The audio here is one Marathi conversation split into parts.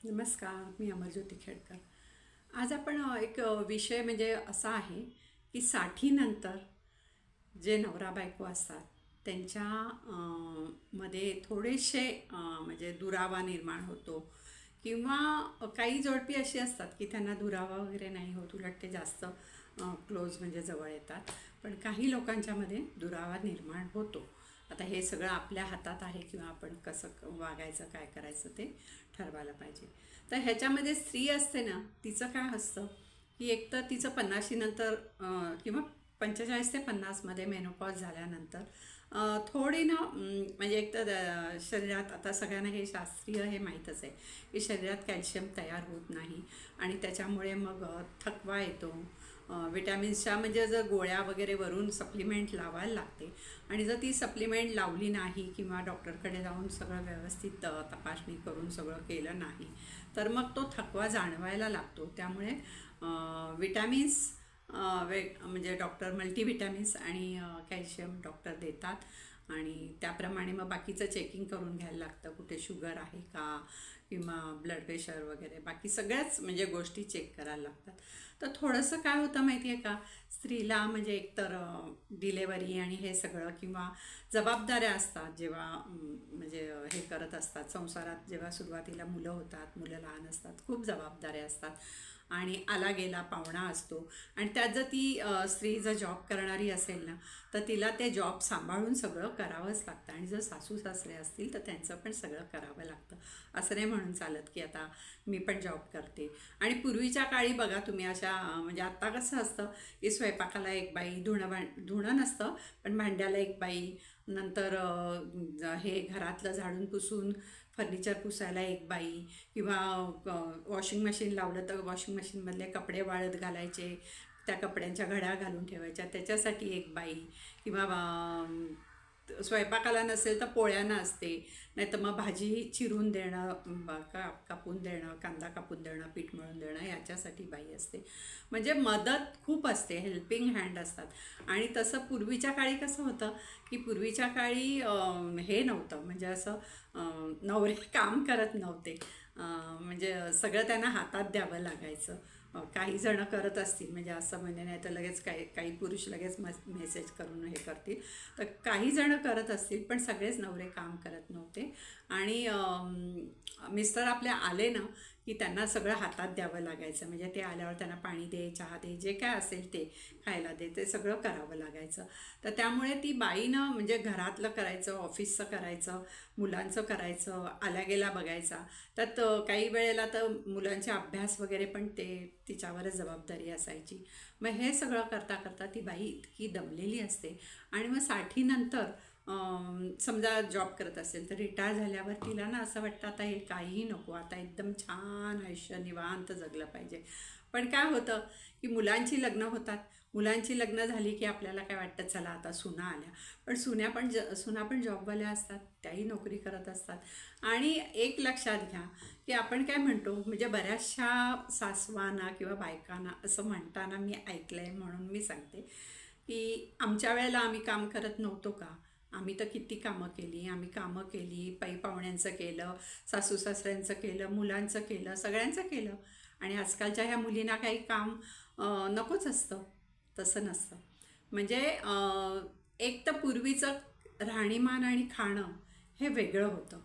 नमस्कार, मी अमरज्योती खेडकर. आज आपण एक विषय म्हणजे असा आहे की साठीनंतर जे नवरा बायको असतात त्यांच्या मध्ये थोडेसे म्हणजे दुरावा निर्माण होतो किंवा काही जोडपी अशी असतात की त्यांना दुरावा वगैरे नाही होत, उलट ते जास्त क्लोज म्हणजे जवळ येतात. पण काही लोकांच्यामध्ये दुरावा निर्माण होतो. आता हे सगळं आपल्या हातात आहे किंवा आपण कसं वागायचं, काय करायचं ते ठरवायला पाहिजे. तर ह्याच्यामध्ये स्त्री असते ना, तिचं काय असतं की एक तर तिचं 50शी नंतर किंवा 45 ते 50मध्ये मेनोपॉज झाल्यानंतर थोडी ना म्हणजे एक तर शरीरात आता सगळ्यांना हे शास्त्रीय हे माहीतच आहे की शरीरात कॅल्शियम तयार होत नाही आणि त्याच्यामुळे मग थकवा येतो. विटॅमिन्सच्या म्हणजे जर गोळ्या वगैरे वरून सप्लिमेंट लावायला लागते आणि जर ती सप्लिमेंट लावली नाही किंवा डॉक्टरकडे जाऊन सगळं व्यवस्थित तपासणी करून सगळं केलं नाही तर मग तो थकवा जाणवायला लागतो. त्यामुळे विटॅमिन्स म्हणजे डॉक्टर मल्टीव्हिटॅमिन्स आणि कॅल्शियम डॉक्टर देतात आणि त्याप्रमाणे मग बाकीचं चेकिंग करून घ्यायला लागतं, कुठे शुगर आहे का किंवा ब्लड प्रेशर वगैरे बाकी सगळ्याच म्हणजे गोष्टी चेक करायला लागतात. तर थोडंसं काय होतं माहिती आहे का, स्त्रीला म्हणजे एकतर डिलेवरी आणि हे सगळं किंवा जबाबदाऱ्या असतात जेव्हा म्हणजे हे करत असतात संसारात, जेव्हा सुरुवातीला मुलं होतात, मुलं लहान असतात, खूप जबाबदाऱ्या असतात आणि आला गेला पाहुणा असतो आणि त्यात जर ती स्त्री जर जॉब करणारी असेल ना तर तिला ते जॉब सांभाळून सगळं करावंच लागतं आणि जर सासू सासरे असतील तर त्यांचं पण सगळं करावं लागतं. असं नाही म्हणून चालत की आता मी पण जॉब करते. आणि पूर्वीच्या काळी बघा तुम्ही अशा म्हणजे आत्ता कसं असतं की स्वयंपाकाला एक बाई, धुणं नसतं पण भांड्याला एक बाई, नंतर हे घरातलं झाडून पुसून फर्निचर पुसायला एक बाई किंवा वॉशिंग मशीन लावलं तर वॉशिंग मशीनमधले कपडे वाळत घालायचे, त्या कपड्यांच्या घड्या घालून ठेवायच्या त्याच्यासाठी एक बाई किंवा स्वयंपाकाला नसेल तर पोळ्यांना असते, नाही तर मग भाजी चिरून देणं, कापून देणं, कांदा कापून देणं, पीठ मळून देणं याच्यासाठी बाई असते. म्हणजे मदत खूप असते, हेल्पिंग हँड असतात. आणि तसं पूर्वीच्या काळी कसं होतं की पूर्वीच्या काळी हे नव्हतं म्हणजे असं नवरे काम करत नव्हते, म्हणजे सगळं त्यांना हातात द्यावं लागायचं. काही जणं करत असतील म्हणजे असं म्हणजे नाही तर लगेच काही काही पुरुष लगेच मेसेज करून हे करतील, तर काही जणं करत असतील पण सगळेच नवरे काम करत नव्हते. आणि मिस्टर आपले आले ना की त्यांना सगळं हातात द्यावं लागायचं, म्हणजे ते आल्यावर त्यांना पाणी दे, चहा दे, जे काय असेल ते खायला दे, ते सगळं करावं लागायचं. तर त्यामुळे ती बाईनं म्हणजे घरातलं करायचं, ऑफिसचं करायचं, मुलांचं करायचं, आल्या गेला बघायचा. त्यात काही वेळेला तर मुलांचे अभ्यास वगैरे पण ते तिच्यावरच जबाबदारी असायची. मग हे सगळं करता करता ती बाई इतकी दमलेली असते आणि मग साठीनंतर समजा जॉब करत असेल तर रिटायर झाल्यावर तिला ना असं वाटतं आता हे काहीही नको, आता एकदम छान आयुष्य निवांत जगलं पाहिजे. पण काय होतं की मुलांची लग्न होतात, मुलांची लग्न झाली की आपल्याला काय वाटतं चला आता सुना आल्या, पण सुना पण जॉबवाल्या असतात, त्याही नोकरी करत असतात. आणि एक लक्षात घ्या की आपण काय म्हणतो म्हणजे बऱ्याचशा सासवांना किंवा बायकांना असं म्हणताना मी ऐकलं आहे म्हणून मी सांगते की आमच्या वेळेला आम्ही काम करत नव्हतो का, आम्ही तर किती आम्ही कामं केली, पाहुण्यांचं केलं, सासू सासऱ्यांचं केलं, मुलांचं केलं, सगळ्यांचं केलं. आणि आजकालच्या ह्या मुलींना काही काम नकोच असतं. तसं नसतं. म्हणजे एक तर पूर्वीचं राहणीमान आणि खाणं हे वेगळं होतं,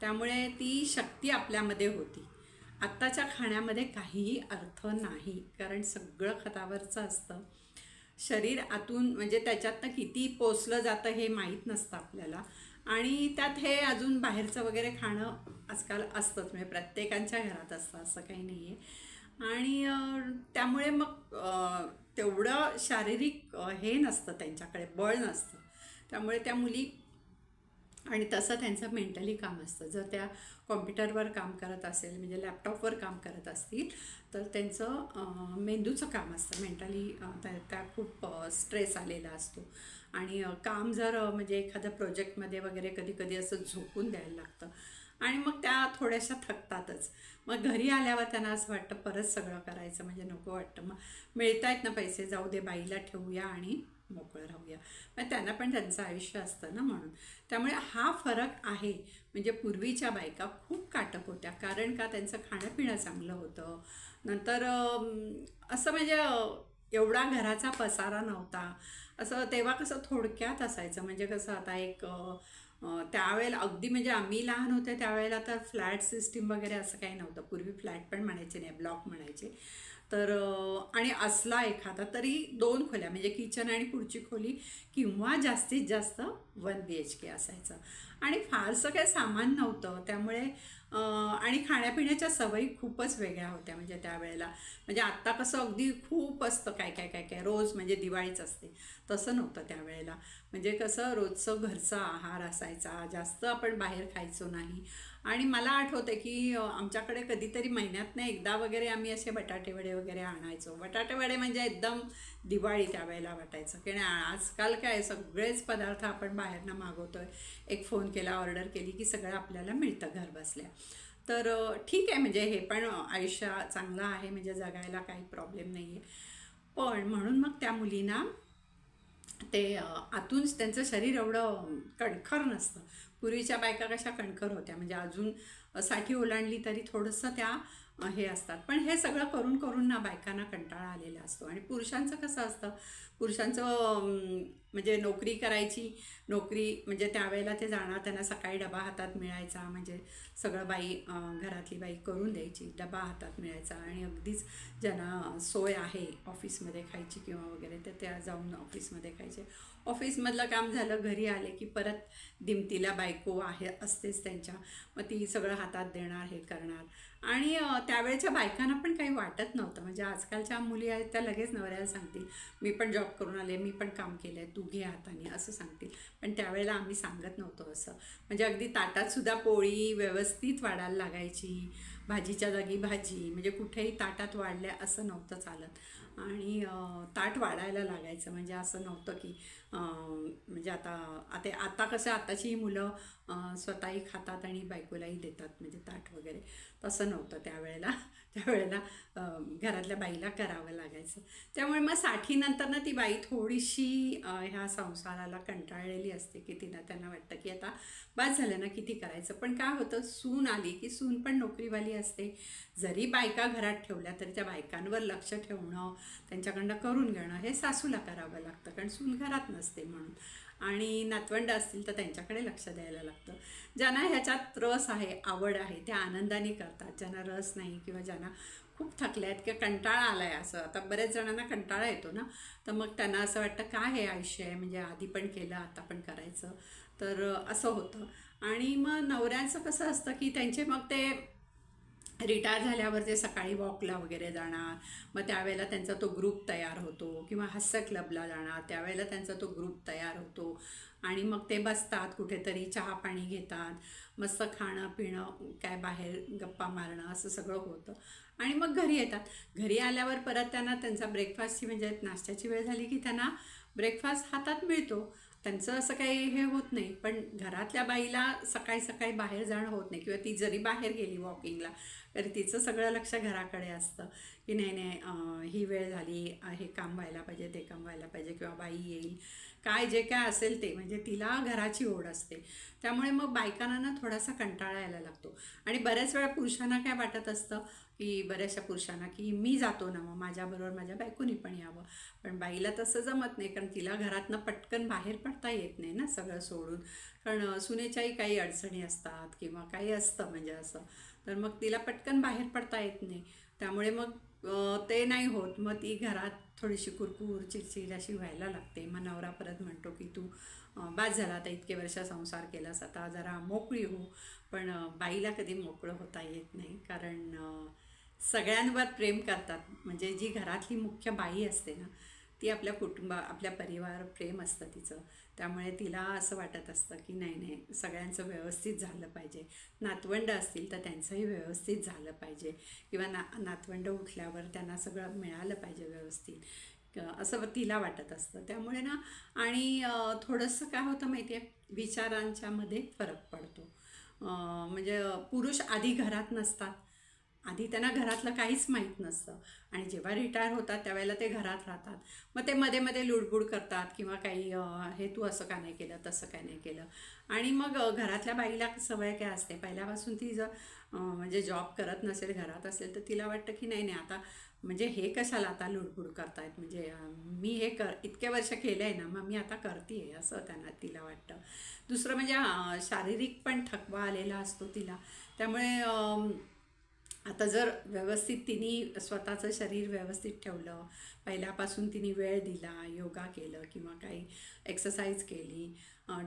त्यामुळे ती शक्ती आपल्यामध्ये होती. आत्ताच्या खाण्यामध्ये काहीही अर्थ नाही, कारण सगळं खतावरचं असतं. शरीर आतून म्हणजे त्याच्यातनं किती पोचलं जातं हे माहीत नसतं आपल्याला. आणि त्यात हे अजून बाहेरचं वगैरे खाणं आजकाल असतंच, म्हणजे प्रत्येकाच्या घरात असतं, असं काही नाही आहे. आणि त्यामुळे मग तेवढं शारीरिक हे नसतं, त्यांच्याकडे बळ नसतं. त्यामुळे त्या मुली आणि तसं त्यांचं मेंटली काम असतं. जर त्या कॉम्प्युटरवर काम करत असेल म्हणजे लॅपटॉपवर काम करत असतील तर त्यांचं मेंदूचं काम असतं, मेंटली त्या खूप स्ट्रेस आलेला असतो. आणि काम जर म्हणजे एखाद्या प्रोजेक्टमध्ये वगैरे कधी कधी असं झोपून द्यायला लागतं आणि मग त्या थोड्याशा थकतातच. मग घरी आल्यावर त्यांना असं वाटतं परत सगळं करायचं म्हणजे नको वाटतं. मग मिळत आहेत ना पैसे, जाऊ दे बाईला ठेवूया आणि मोकळं राहूया. मग त्यांना पण त्यांचं आयुष्य असतं ना, म्हणून. त्यामुळे हा फरक आहे. म्हणजे पूर्वीच्या बायका खूप काटक होत्या, कारण का त्यांचं खाणंपिणं चांगलं होतं. नंतर असं म्हणजे एवढा घराचा पसारा नव्हता. असं तेव्हा कसं थोडक्यात असायचं. म्हणजे कसं आता त्यावेळेला अगदी म्हणजे आम्ही लहान होते त्यावेळेला तर फ्लॅट सिस्टीम वगैरे असं काही नव्हतं. पूर्वी फ्लॅट पण म्हणायचे नाही, ब्लॉक म्हणायचे. तर आणि असला एखादा तरी 2 खोल्या, म्हणजे किचन आणि पुढची खोली, किंवा जास्तीत जास्त 1 BHK असायचं. आणि फारसं काही सामान नव्हतं. त्यामुळे आणि खाण्यापिण्याच्या सवयी खूपच वेगळ्या होत्या म्हणजे त्यावेळेला. म्हणजे आत्ता कसं अगदी खूप असतं काय काय काय काय रोज, म्हणजे दिवाळीच असते, तसं नव्हतं त्यावेळेला. म्हणजे कसं रोजचं घरचा आहार असायचा, जास्त आपण बाहेर खायचो नाही. आणि मला आठवतं की आमच्याकडे कधीतरी महिन्यातनं एकदा वगैरे आम्ही असे बटाटे वडे वगैरे आणायचो. बटाटे वडे म्हणजे एकदम दिवाळी त्यावेळेला वाटायचं. की आजकाल काय सगळेच पदार्थ आपण बाहेरनं मागवतोय. एक फोन केला, ऑर्डर केली की सगळं आपल्याला मिळतं घर बसल्या. तर ठीक आहे, म्हणजे हे पण आयुष्य चांगलं आहे, म्हणजे जगायला काही प्रॉब्लेम नाही आहे. पण म्हणून मग त्या मुलींना ते आतून त्यांचं शरीर एवढं कणखर नसतं. पूर्वीच्या बायका कशा कणखर होत्या, म्हणजे अजून 60 ओलांडली तरी थोडंसं त्या हे असतात. पण हे सगळं करून करून ना बायकांना कंटाळा आलेला असतो. आणि पुरुषांचं कसं असतं, पुरुषांचं म्हणजे नोकरी करायची, नोकरी म्हणजे त्यावेळेला ते जाणार, त्यांना सकाळी डबा हातात मिळायचा, म्हणजे सगळं बाई घरातली बाई करून द्यायची, डबा हातात मिळायचा. आणि अगदीच ज्यांना सोय आहे ऑफिसमध्ये खायची किंवा वगैरे, तर त्या जाऊन ऑफिसमध्ये खायचे. ऑफिसमधलं काम झालं, घरी आले की परत दिमतीला बायको असतेच त्यांच्या. मग ती सगळं हातात देणार, हे करणार. आणि त्यावेळेच्या बायकांना पण काही वाटत नव्हतं. म्हणजे आजकालच्या मुली आहेत त्या लगेच नवऱ्याला सांगतील, मी पण जॉब करून आले, मी पण काम केलं आहे, तू घे हाताने, असं सांगतील. पण त्यावेळेला आम्ही सांगत नव्हतो असं. म्हणजे अगदी ताटातसुद्धा पोळी व्यवस्थित वाढायला लागायची, भाजीच्या जागी भाजी, म्हणजे कुठेही ताटात वाढल्या असं नव्हतं चालत. आणि ताट वाढायला लागायचं. म्हणजे असं नव्हतं की म्हणजे आता कसं आताची ही मुलं स्वतःही खातात आणि बायकोलाही देतात, म्हणजे ताट वगैरे. तसं नव्हतं त्यावेळेला. त्यावेळेला घरातल्या बाईला करावं लागायचं. त्यामुळे मग 60 नंतर ना ती बाई थोडीशी ह्या संसाराला कंटाळलेली असते, की त्यांना वाटतं की आता बस झालं ना, किती करायचं. पण काय होतं, सून आली की सून पण नोकरीवाली असते. जरी बायका घरात ठेवल्या तरी त्या बायकांवर लक्ष ठेवणं, त्यांच्याकडनं करून घेणं हे सासूला करावं लागतं, कारण सून घरात नसते म्हणून. आणि नातवंड असतील तर त्यांच्याकडे लक्ष द्यायला लागतं. ज्यांना ह्याच्यात रस आहे, आवड आहे, त्या आनंदाने करतात. ज्यांना रस नाही किंवा ज्यांना खूप थकल्या आहेत किंवा कंटाळा आला आहे, असं आता बऱ्याच जणांना कंटाळा येतो ना, तर मग त्यांना असं वाटतं काय हे आयुष्य आहे, म्हणजे आधी पण केलं आता पण करायचं, तर असं होतं. आणि मग नवऱ्यांचं कसं असतं की त्यांचे मग ते रिटायर झाल्यावर ते सकाळी वॉकला वगैरे जाणार. मग त्यावेळेला त्यांचा तो ग्रुप तयार होतो, किंवा हास्य क्लबला जाणार, त्यावेळेला त्यांचा तो ग्रुप तयार होतो. आणि मग ते बसतात कुठेतरी, चहा पाणी घेतात, मस्त खाणं पिणं, काय बाहेर गप्पा मारणं, असं सगळं होतं. आणि मग घरी येतात. घरी आल्यावर परत त्यांना त्यांचा ब्रेकफास्टची म्हणजे नाश्त्याची वेळ झाली की त्यांना ब्रेकफास्ट हातात मिळतो. त्यांचं असं काही हे होत नाही. पण घरातल्या बाईला सकाळी सकाळी बाहेर जाणं होत नाही, किंवा ती जरी बाहेर गेली वॉकिंगला तर तिचं सगळं लक्ष घराकडे असतं, की नाही नाही ही वेळ झाली, हे काम व्हायला पाहिजे, ते काम व्हायला पाहिजे, किंवा बाई येईल, काय जे काय असेल ते, म्हणजे तिला घराची ओढ असते. त्यामुळे मग बायकांना ना थोडासा कंटाळा यायला लागतो. आणि बऱ्याच वेळा पुरुषांना काय वाटत असतं, की बऱ्याचशा पुरुषांना की मी जातो ना, मग माझ्याबरोबर माझ्या बायकोनी पण यावं. पण बाईला तसं जमत नाही, कारण तिला घरातनं पटकन बाहेर पडता येत नाही ना सगळं सोडून. कारण सुनेच्याही काही अडचणी असतात किंवा काही असतं म्हणजे असं, तर मग तिला पटकन बाहेर पडता येत नाही. त्यामुळे मग ते नाही होत. मग ती घरात थोडीशी कुरकुर चिडचिड अशी व्हायला लागते. मग नवरा परत म्हणतो की तू बास झाला, आता इतके वर्ष संसार केलास, आता जरा मोकळी हो. पण बाईला कधी मोकळं होता येत नाही, कारण सगळ्यांवर प्रेम करतात. म्हणजे जी घरातली मुख्य बाई असते ना, ती आपल्या आपल्या परिवारावर प्रेम असतं तिचं. त्यामुळे तिला असं वाटत असतं की नाही नाही, सगळ्यांचं व्यवस्थित झालं पाहिजे. नातवंड असतील तर त्यांचंही व्यवस्थित झालं पाहिजे, किंवा नातवंड उठल्यावर त्यांना सगळं मिळालं पाहिजे व्यवस्थित, असं तिला वाटत असतं. त्यामुळे ना, आणि थोडंसं काय होतं माहिती आहे, विचारांच्यामध्ये फरक पडतो. म्हणजे पुरुष आधी घरात नसतात, आधी त्यांना घरातलं काहीच माहीत नसतं आणि जेव्हा रिटायर होतात त्यावेळेला ते घरात राहतात. मग ते मध्ये मध्ये लुडबुड करतात किंवा काही हे तू असं का नाही केलं, तसं काय नाही केलं. आणि मग घरातल्या बाईला सवय काय असते, पहिल्यापासून ती जर म्हणजे जॉब करत नसेल, घरात असेल, तर तिला वाटतं की नाही नाही आता म्हणजे हे कशाला आता लुडबुड करतायत, म्हणजे मी हे इतके वर्ष केलं आहे ना, मग मी आता करते आहे असं तिला वाटतं. दुसरं म्हणजे शारीरिक पण थकवा आलेला असतो तिला. त्यामुळे आता जर व्यवस्थित तिने स्वतःचं शरीर व्यवस्थित ठेवलं, पहिल्यापासून तिने वेळ दिला, योगा केलं किंवा काही एक्सरसाइज केली,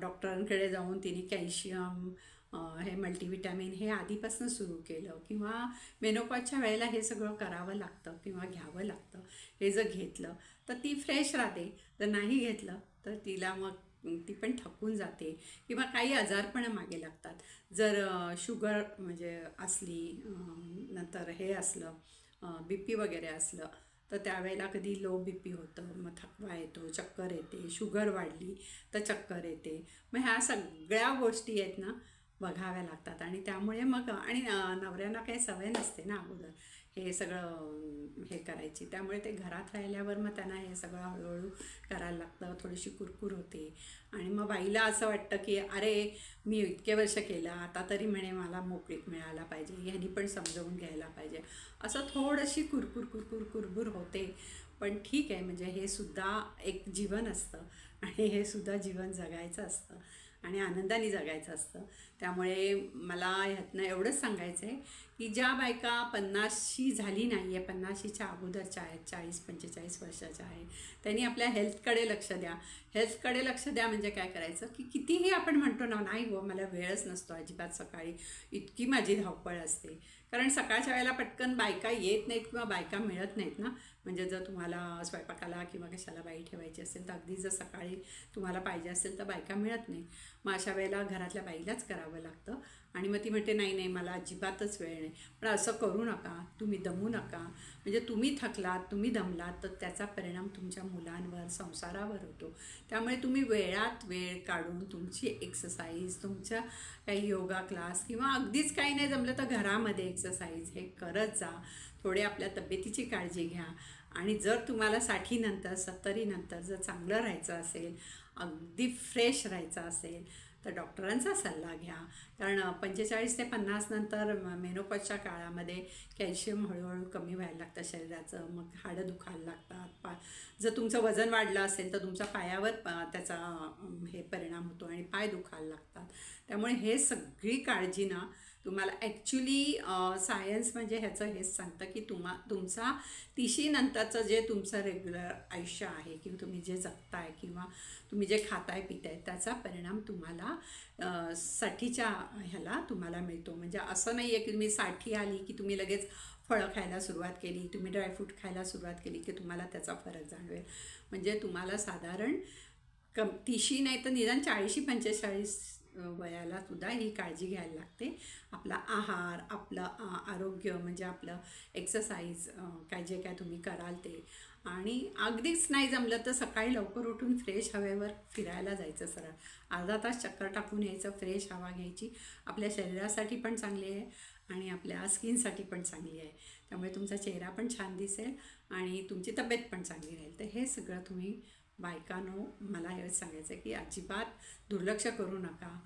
डॉक्टरांकडे जाऊन तिने कॅल्शियम हे मल्टीविटॅमिन हे आधीपासून सुरू केलं, किंवा मेनोपॉजच्या वेळेला हे सगळं करावं लागतं किंवा घ्यावं लागतं, हे जर घेतलं तर ती फ्रेश राहते. जर नाही घेतलं तर तिला मग ती पण थकून जाते किंवा काही आजारपणं मागे लागतात. जर शुगर म्हणजे असली, नंतर हे असलं, बी पी वगैरे असलं, तर त्यावेळेला कधी लो बी पी होतं, मग थकवा येतो, चक्कर येते. शुगर वाढली तर चक्कर येते. मग ह्या सगळ्या गोष्टी आहेत ना, बघाव्या लागतात. आणि त्यामुळे मग आणि नवऱ्यांना काही सवय नसते ना अगोदर हे सगळं हे करायची, त्यामुळे ते घरात राहिल्यावर मग त्यांना हे सगळं हळूहळू करायला लागतं. थोडीशी कुरकुर होते आणि मग बाईला असं वाटतं की अरे मी इतके वर्ष केलं, आता तरी म्हणे मला मोकळीक मिळायला पाहिजे, ह्यांनी पण समजावून घ्यायला पाहिजे, असं थोडीशी कुरकुर कुरकुर कुरबुर होते. पण ठीक आहे, म्हणजे हे सुद्धा एक जीवन असतं आणि हे सुद्धा जीवन जगायचं असतं आणि आनंदाने जगायचं असतं. त्यामुळे मला ह्यातनं एवढंच सांगायचं आहे की ज्या बायका 50शी झाली नाही आहे, 50शीच्या अगोदरच्या आहेत, 40-45 वर्षाच्या आहेत, त्यांनी आपल्या हेल्थकडे लक्ष द्या. हेल्थकडे लक्ष द्या म्हणजे काय करायचं की कितीही आपण म्हणतो ना, नाही हो मला वेळच नसतो अजिबात, सकाळी इतकी माझी धावपळ असते. कारण सकाळच्या वेळेला पटकन बायका येत नाहीत किंवा बायका मिळत नाहीत ना. म्हणजे जर तुम्हाला स्वयंपाकाला किंवा कशाला बाई ठेवायची असेल तर अगदी जर सकाळी तुम्हाला पाहिजे असेल तर बायका मिळत नाही. मग अशा वेळेला घरातल्या बाईलाच करावं लागतं. आणि मग ती म्हणते नाही नाही मला अजिबातच वेळ नाही. पण असं करू नका, तुम्ही दमू नका. म्हणजे तुम्ही थकलात, तुम्ही दमलात तर त्याचा परिणाम तुमच्या मुलांवर, संसारावर होतो. त्यामुळे तुम्ही वेळात वेळ काढून तुमची एक्सरसाइज, तुमच्या काही योगा क्लास किंवा अगदीच काही नाही जमलं तर घरामध्ये एक्सरसाइज हे करत जा. थोडे आपल्या तब्येतीची काळजी घ्या. आणि जर तुम्हाला 60नंतर 70नंतर जर चांगलं राहायचं असेल, अगदी फ्रेश राहायचं असेल, तर डॉक्टरांचा सल्ला घ्या. कारण 45 ते 50 नंतर मेनोपॉजच्या काळामध्ये कॅल्शियम हळूहळू कमी व्हायला लागतं शरीराचं, मग हाडं दुखायला लागतात. जर तुमचं वजन वाढलं असेल तर तुमच्या पायावर त्याचा हे परिणाम होतो आणि पाय दुखायला लागतात. त्यामुळे हे सगळी काळजी ना तुम्हाला ॲक्च्युली सायन्स म्हणजे ह्याचं हेच सांगतं की तुमचा 30 नंतरचं जे तुमचं रेग्युलर आयुष्य आहे किंवा तुम्ही जे जगताय किंवा तुम्ही जे खाताय पिताय त्याचा परिणाम तुम्हाला 60च्या ह्याला तुम्हाला मिळतो. म्हणजे असं नाही आहे की तुम्ही 60 आली की तुम्ही लगेच फळं खायला सुरुवात केली, तुम्ही ड्रायफ्रूट खायला सुरुवात केली की तुम्हाला त्याचा फरक जाणवेल. म्हणजे तुम्हाला साधारण 30 नाही तर निदान 40-45 वयाला सुद्धा ही काळजी घ्यायला लागते. आपला आहार, आपलं आरोग्य म्हणजे आपलं एक्सरसाइज काय जे काय तुम्ही कराल ते. आणि अगदीच नाही जमलं तर सकाळी लवकर उठून फ्रेश हवेवर फिरायला जायचं. सरळ अर्धा तास चक्कर टाकून यायचं, फ्रेश हवा घ्यायची. आपल्या शरीरासाठी पण चांगली आहे आणि आपल्या स्किनसाठी पण चांगली आहे. त्यामुळे तुमचा चेहरा पण छान दिसेल आणि तुमची तब्येत पण चांगली राहील. तर हे सगळं तुम्ही बायकांनो मला हे सांगायचं आहे की अजिबात दुर्लक्ष करू नका.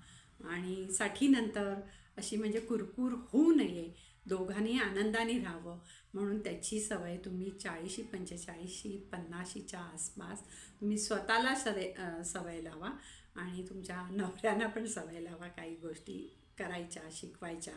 आणि 60नंतर अशी म्हणजे कुरकुर होऊ नये, दोघांनी आनंदाने राहावं म्हणून त्याची सवय तुम्ही 40-45-50च्या आसपास तुम्ही स्वतःला सवय लावा आणि तुमच्या नवऱ्यांना पण सवय लावा काही गोष्टी करायच्या, शिकवायच्या.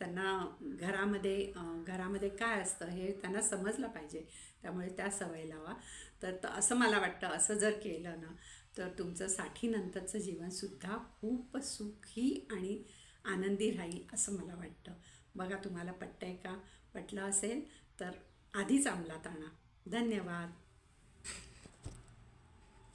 त्यांना घरामध्ये काय असतं हे त्यांना समजलं पाहिजे, त्यामुळे त्या सवय लावा. तर असं मला वाटतं असं जर केलं ना तर तुमचं 60नंतरचं जीवनसुद्धा खूप सुखी आणि आनंदी राहील असं मला वाटतं. बघा तुम्हाला पटतंय का? पटलं असेल तर आधीच अंमलात आणा. धन्यवाद.